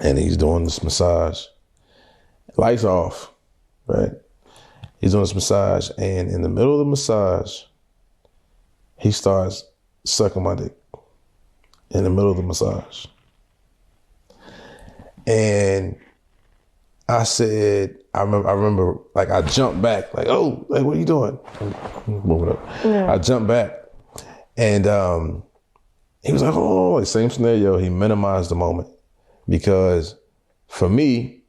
and he's doing this massage. Lights off, right? He's doing this massage, and in the middle of the massage, he starts sucking my dick in the middle of the massage. And I said, I remember, like, I jumped back, like, oh, like, what are you doing? Moving up. Yeah. I jumped back, and he was like, oh, like, same scenario. He minimized the moment, because for me,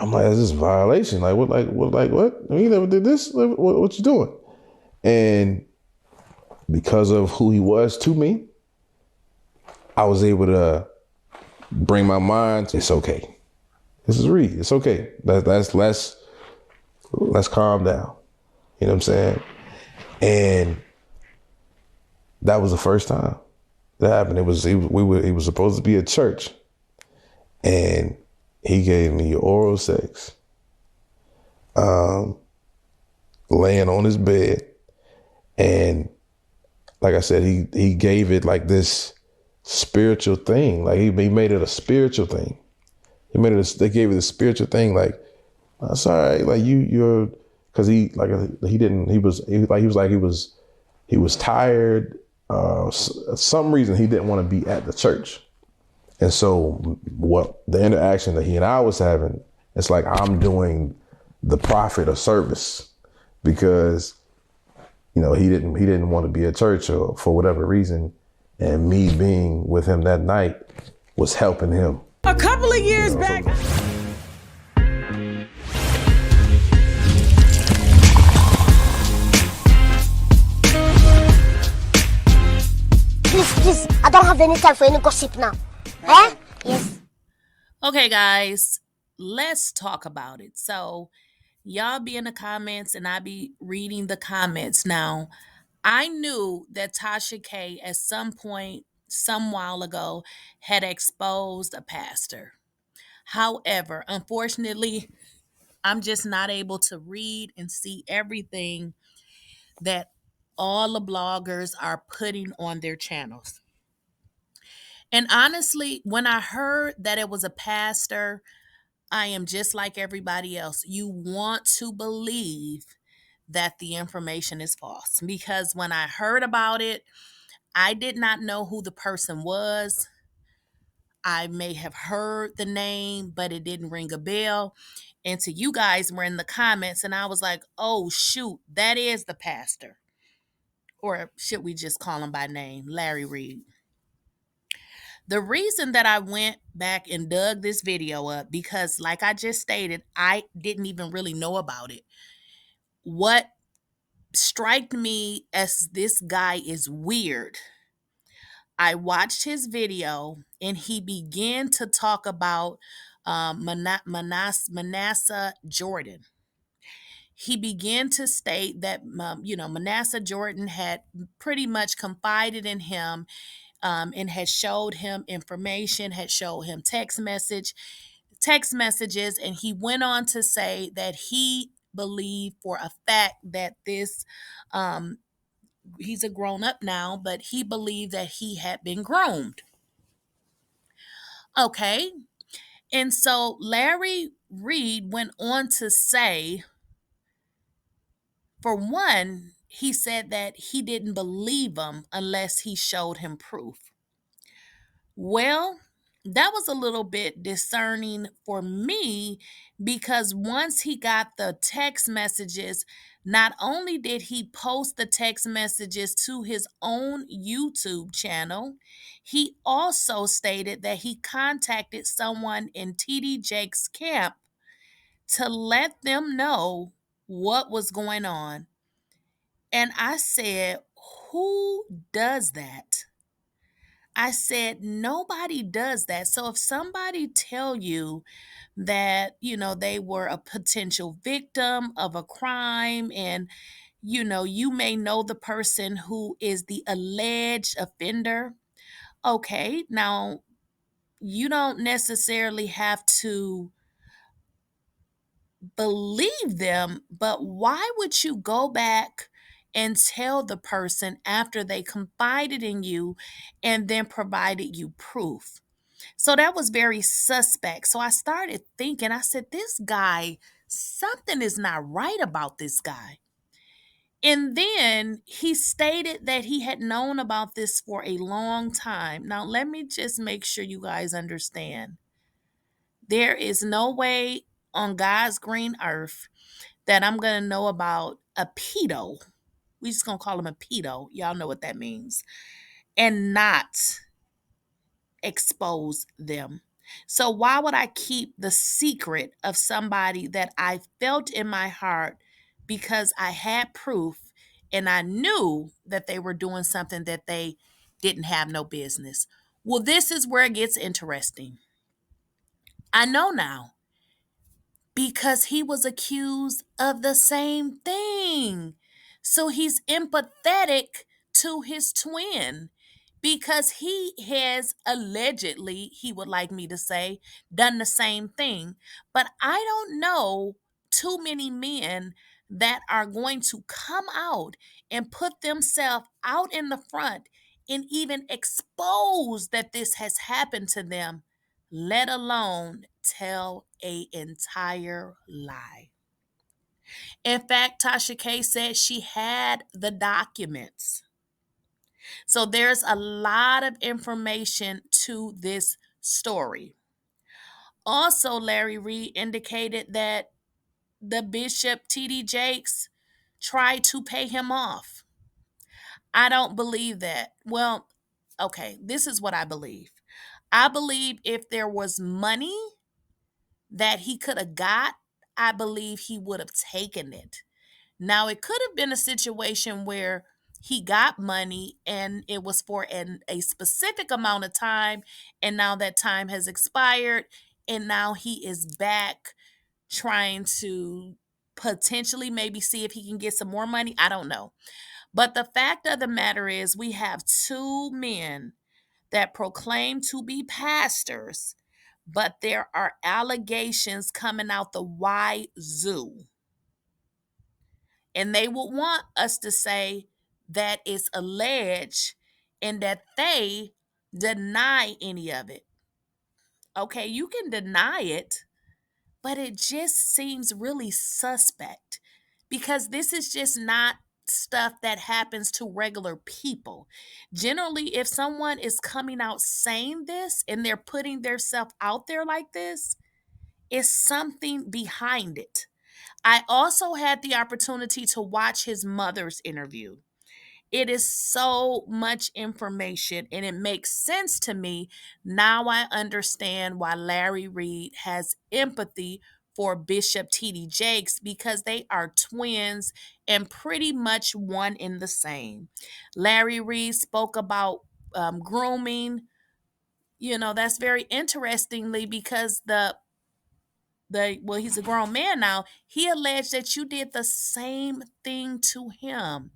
I'm like, is this violation? Like, what? You never did this. What you doing? And because of who he was to me, I was able to bring my mind to, it's okay. This is Reid. It's okay. Let's calm down. You know what I'm saying? And that was the first time that happened. It was supposed to be a church, and he gave me oral sex, laying on his bed, and like I said, he gave it like this spiritual thing. Like he made it a spiritual thing. They gave it a spiritual thing. Like, that's all right. Like you're, cause he was tired. Some reason he didn't want to be at the church. And so what the interaction that he and I was having, it's like I'm doing the prophet a service, because, you know, he didn't want to be at church, or for whatever reason. And me being with him that night was helping him. A couple of years back. Please, I don't have any time for any gossip now. Eh? Yes. Okay, guys, let's talk about it. So, y'all be in the comments, and I be reading the comments. Now, I knew that Tasha K at some point, some while ago, had exposed a pastor. However, unfortunately, I'm just not able to read and see everything that all the bloggers are putting on their channels. And honestly, when I heard that it was a pastor, I am just like everybody else. You want to believe that the information is false, because when I heard about it, I did not know who the person was. I may have heard the name, but it didn't ring a bell. And so you guys were in the comments, and I was like, oh, shoot, that is the pastor. Or should we just call him by name, Larry Reid? The reason that I went back and dug this video up, because like I just stated, I didn't even really know about it. What struck me as this guy is weird, I watched his video, and he began to talk about Manasseh Jordan. He began to state that, Manasseh Jordan had pretty much confided in him, and had showed him information, had showed him text messages, and he went on to say that he believed for a fact that this, he's a grown up now, but he believed that he had been groomed. Okay. And so Larry Reid went on to say, for one, he said that he didn't believe him unless he showed him proof. Well, that was a little bit discerning for me, because once he got the text messages, not only did he post the text messages to his own YouTube channel, he also stated that he contacted someone in Tdjakes camp to let them know what was going on. And I said, who does that? I said, nobody does that. So if somebody tell you that, they were a potential victim of a crime, and, you may know the person who is the alleged offender. Okay, now you don't necessarily have to believe them, but why would you go back and tell the person after they confided in you and then provided you proof? So that was very suspect. So I started thinking, I said, this guy, something is not right about this guy. And then he stated that he had known about this for a long time. Now, let me just make sure you guys understand. There is no way on God's green earth that I'm going to know about a pedo. We just going to call him a pedo. Y'all know what that means. And not expose them. So why would I keep the secret of somebody that I felt in my heart because I had proof and I knew that they were doing something that they didn't have no business? Well, this is where it gets interesting. I know now because he was accused of the same thing. So he's empathetic to his twin because he has allegedly, he would like me to say, done the same thing. But I don't know too many men that are going to come out and put themselves out in the front and even expose that this has happened to them, let alone tell a entire lie. In fact, Tasha K said she had the documents. So there's a lot of information to this story. Also, Larry Reid indicated that the Bishop Tdjakes tried to pay him off. I don't believe that. Well, okay, this is what I believe. I believe if there was money that he could have got, I believe he would have taken it. Now, it could have been a situation where he got money and it was for a specific amount of time, and now that time has expired, and now he is back trying to potentially maybe see if he can get some more money. I don't know. But the fact of the matter is, we have two men that proclaim to be pastors, but there are allegations coming out the wazoo. And they would want us to say that it's alleged and that they deny any of it. Okay, you can deny it, but it just seems really suspect because this is just not stuff that happens to regular people. Generally, if someone is coming out saying this and they're putting themselves out there like this, it's something behind it. I also had the opportunity to watch his mother's interview. It is so much information and it makes sense to me. Now I understand why Larry Reid has empathy for Bishop Tdjakes because they are twins and pretty much one in the same. Larry Reid spoke about grooming. You know, that's very interestingly because he's a grown man now. He alleged that you did the same thing to him.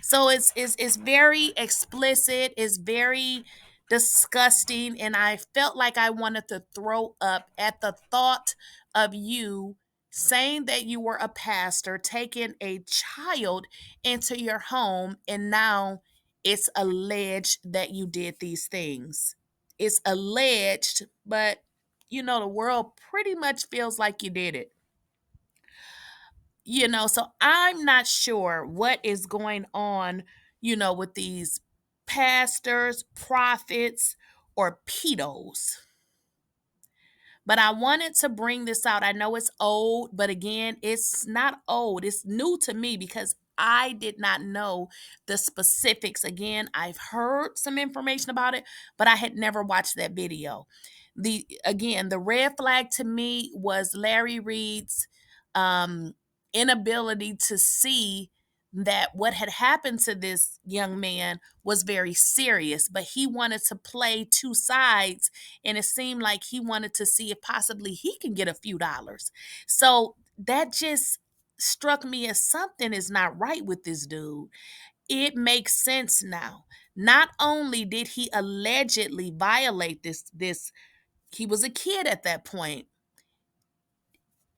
So it's very explicit, it's very disgusting, and I felt like I wanted to throw up at the thought of you saying that you were a pastor, taking a child into your home, and now it's alleged that you did these things. It's alleged, but you know, the world pretty much feels like you did it. You know, so I'm not sure what is going on, you know, with these pastors, prophets, or pedos. But I wanted to bring this out. I know it's old, but again, it's not old. It's new to me because I did not know the specifics. Again, I've heard some information about it, but I had never watched that video. The red flag to me was Larry Reid's um inability to see that what had happened to this young man was very serious, but he wanted to play two sides, and it seemed like he wanted to see if possibly he can get a few dollars. So that just struck me as something is not right with this dude. It makes sense now. Not only did he allegedly violate this he was a kid at that point,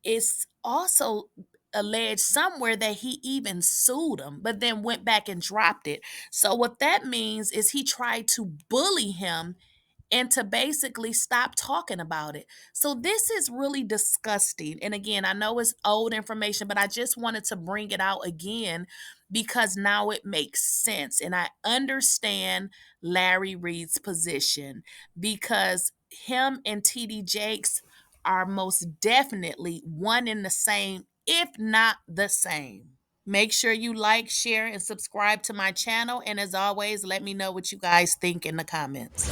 it's also alleged somewhere that he even sued him, but then went back and dropped it. So what that means is he tried to bully him and to basically stop talking about it. So this is really disgusting. And again, I know it's old information, but I just wanted to bring it out again because now it makes sense. And I understand Larry Reid's position because him and Tdjakes are most definitely one and the same, if not the same. Make sure you like, share, and subscribe to my channel. And as always, let me know what you guys think in the comments.